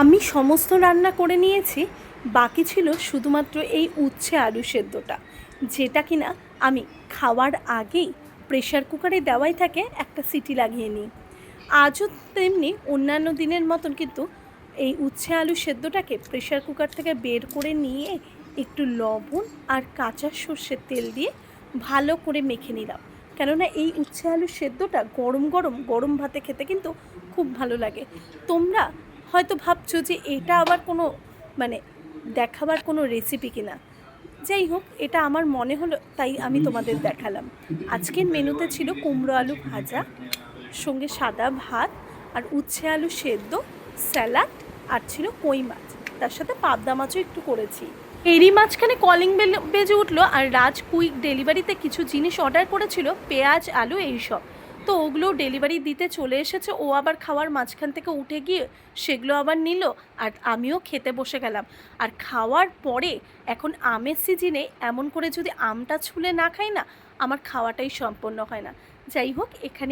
আমি সমস্ত রান্না করে নিয়েছি, বাকি ছিল শুধুমাত্র এই উচ্ছে আলু সেদ্ধটা, যেটা কিনা আমি খাওয়ার আগেই প্রেশার কুকারে দেওয়াই থাকে, একটা সিটি লাগিয়ে নিই। আজও তেমনি অন্যান্য দিনের মতন কিন্তু এই উচ্ছে আলু সেদ্ধটাকে প্রেশার কুকার থেকে বের করে নিয়ে একটু লবণ আর কাঁচা সর্ষের তেল দিয়ে ভালো করে মেখে নিলাম। কেননা এই উচ্ছে আলু সেদ্ধটা গরম গরম গরম ভাতে খেতে কিন্তু খুব ভালো লাগে। তোমরা হয়তো ভাবছো যে এটা আবার কোনো মানে দেখাবার কোনো রেসিপি কিনা। যাই হোক, এটা আমার মনে হলো তাই আমি তোমাদের দেখালাম। আজকের মেনুতে ছিল কুমড়ো আলু ভাজা, সঙ্গে সাদা ভাত, আর উচ্ছে আলু সেদ্ধ, স্যালাড, আর ছিল কই মাছ। তার সাথে পাবদা মাছও একটু করেছি। এরই মাঝখানে কলিং বেল বেজে উঠলো, আর রাজ কুইক ডেলিভারিতে কিছু জিনিস অর্ডার করেছিল, পেঁয়াজ আলু এইসব। তো ওগুলো ডেলিভারি দিতে চলে এসেছে। ও আবার খাওয়ার মাঝখান থেকে উঠে গিয়ে সেগুলো আবার নিল, আর আমিও খেতে বসে গেলাম। আর খাওয়ার পরে এখন আমের সিজনে এমন করে যদি আমটা ছুলে না খাই না, আমার খাওয়াটাই সম্পন্ন হয় না। যাই হোক, এখানে